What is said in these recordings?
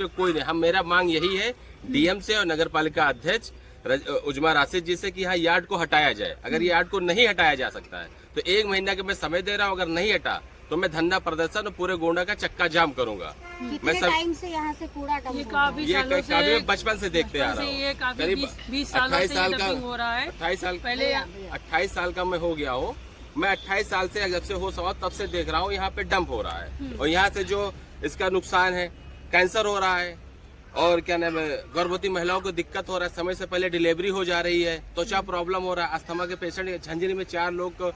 कोई नहीं, हम मेरा मांग यही है डीएम से और नगर पालिका अध्यक्ष उजमा राशिद जी से कि यहाँ यार्ड को हटाया जाए। अगर यार्ड को नहीं हटाया जा सकता है तो 1 महीना के मैं समय दे रहा हूँ, अगर नहीं हटा तो मैं धरना प्रदर्शन और पूरे गोंडा का चक्का जाम करूंगा। मैं सब टाइम से यहाँ से कूड़ा डंप काफी बचपन से देखते आ रहा हूँ, करीब 28 साल का हो रहा है। 28 साल का मैं हो गया हूँ। मैं 28 साल से जब से हो सवा तब से देख रहा हूँ यहाँ पे डंप हो रहा है और यहाँ से जो इसका नुकसान है, कैंसर हो रहा है और क्या नाम है, गर्भवती महिलाओं को दिक्कत हो रहा है, समय से पहले डिलीवरी हो जा रही है, त्वचा प्रॉब्लम हो रहा है, अस्थमा के पेशेंट झंझरी में 4 लोग को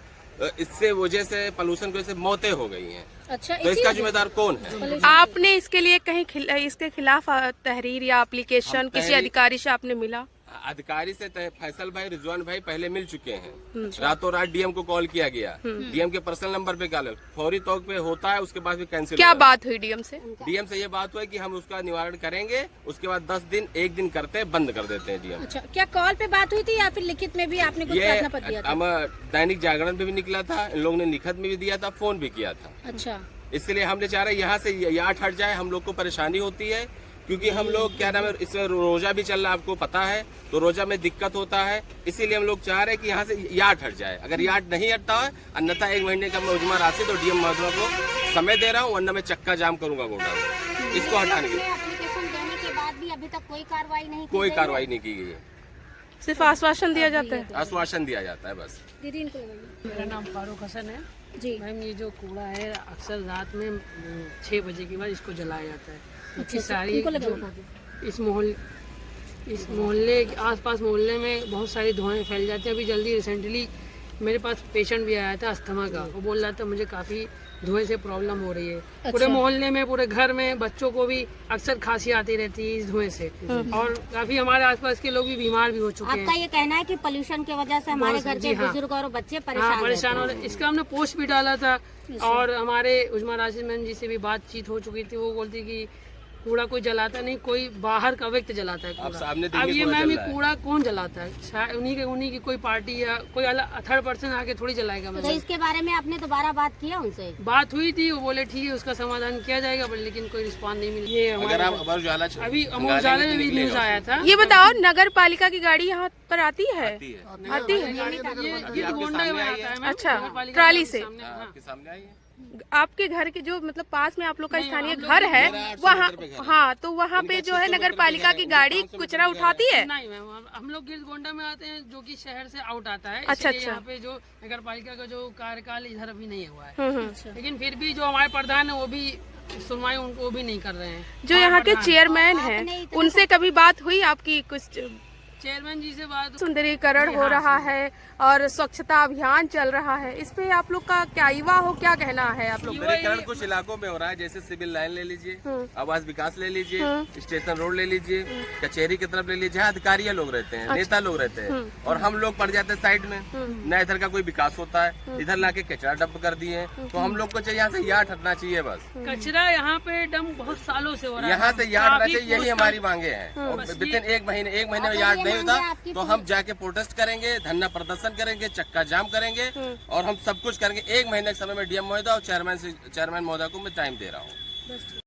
इससे वजह से पोल्यूशन की वजह से मौतें हो गई हैं। अच्छा, तो इसका जिम्मेदार कौन है? आपने इसके लिए कहीं इसके खिलाफ तहरीर या एप्लीकेशन किसी अधिकारी से आपने मिला? अधिकारी से फैसल भाई, रिजवान भाई पहले मिल चुके हैं। रातों रात डीएम को कॉल किया गया, डीएम के पर्सनल नंबर पे कॉल फौरी तौर पे होता है, उसके बाद भी कैंसिल। क्या बात हुई डीएम से? डीएम से ये बात हुई कि हम उसका निवारण करेंगे, उसके बाद 10 दिन 1 दिन करते बंद कर देते हैं डीएम। अच्छा, क्या कॉल पे बात हुई थी या फिर लिखित में भी आपने कुछ प्रार्थना पत्र दिया था? दैनिक जागरण पे भी निकला था, इन लोगों ने लिखित में भी दिया था, फोन भी किया था। अच्छा, इसलिए हमने चाह रहे यहाँ से यार्ड हट जाए। हम लोग को परेशानी होती है क्योंकि हम लोग क्या नाम है, इसमें रोजा भी चल रहा है, आपको पता है, तो रोजा में दिक्कत होता है। इसीलिए हम लोग चाह रहे हैं कि यहाँ से यार्ड हट जाए। अगर यार्ड नहीं हटता है, अन्यथा 1 महीने का मैं उजमा राशिद और डीएम महोदय को समय दे रहा हूँ, वरना मैं चक्का जाम करूंगा गोंडा में इसको हटाने के लिए। एप्लीकेशन देने के बाद भी अभी तक कोई कार्रवाई नहीं की गई है, सिर्फ आश्वासन दिया जाता है। आश्वासन दिया जाता है बस। दीदी इनको लगाइए। मेरा नाम फारूक हसन है जी। मैम, ये जो कूड़ा है अक्सर रात में 6 बजे के बाद इसको जलाया जाता है। अच्छा, सारी इनको इस मोहल्ले के आसपास मोहल्ले में बहुत सारी धुआं फैल जाती है। अभी जल्दी रिसेंटली मेरे पास पेशेंट भी आया था अस्थमा का, वो बोल रहा था मुझे काफ़ी धुएं से प्रॉब्लम हो रही है। अच्छा। पूरे मोहल्ले में, पूरे घर में बच्चों को भी अक्सर खांसी आती रहती है इस धुएं से, और काफ़ी हमारे आसपास के लोग भी बीमार भी हो चुके हैं। आपका ये कहना है कि पोल्यूशन की वजह से हमारे घर के बुजुर्ग और बच्चे परेशान हो रहे हैं। इसका हमने पोस्ट भी डाला था और हमारे उजमा राशिद मैम जी से भी बातचीत हो चुकी थी। वो बोलती कि कूड़ा कोई जलाता नहीं, कोई बाहर का व्यक्ति जलाता है कूड़ा। अब ये मैम ये कूड़ा कौन जलाता है? उन्हीं की कोई पार्टी या कोई अलग थर्ड पर्सन आके थोड़ी जलाएगा। तो इसके बारे में आपने दोबारा बात किया उनसे? बात हुई थी, वो बोले ठीक है उसका समाधान किया जाएगा, लेकिन कोई रिस्पॉन्स नहीं मिला। ये अभी अमर उजाला में भी न्यूज आया था। ये बताओ, नगर पालिका की गाड़ी यहाँ पर आती है? ये गोंडा में आता है। अच्छा, ट्राली से सामने आई है। आपके घर के जो मतलब पास में आप लोग का स्थानीय घर है वहाँ, हाँ, तो वहाँ पे जो है नगर पालिका की गाड़ी कचरा उठाती है? नहीं मैम, हम लोग गिरद गोंडा में आते हैं जो कि शहर से आउट आता है। अच्छा, यहाँ पे जो नगर पालिका का जो कार्यकाल इधर अभी नहीं हुआ है, लेकिन फिर भी जो हमारे प्रधान है वो भी सुनवाई उनको भी नहीं कर रहे हैं। जो यहाँ के चेयरमैन है उनसे कभी बात हुई आपकी? कुछ चेयरमैन जी से बात, सुंदरीकरण हो रहा है और स्वच्छता अभियान चल रहा है, इस पे आप लोग का क्या क्या कहना है? आप लोग सुंदरीकरण कुछ इलाकों में हो रहा है, जैसे सिविल लाइन ले लीजिए, आवास विकास ले लीजिए, स्टेशन रोड ले लीजिए, कचहरी की तरफ ले लीजिए, जहाँ अधिकारी लोग रहते हैं, नेता लोग रहते हैं, और हम लोग पड़ जाते हैं साइड में। न इधर का कोई विकास होता है, इधर लाके कचरा डंप कर दिए, तो हम लोग को चाहिए यहाँ से यार्ड हटना चाहिए बस। कचरा यहाँ पे डंप बहुत सालों से हो रहा है, यहाँ से यार्ड हटना चाहिए, यही हमारी मांगे हैं। विदिन 1 महीने में यार्ड नहीं होता तो हम जाके प्रोटेस्ट करेंगे, धरना प्रदर्शन करेंगे, चक्का जाम करेंगे और हम सब कुछ करेंगे। 1 महीने के समय में डीएम महोदय और चेयरमैन महोदय को मैं टाइम दे रहा हूँ।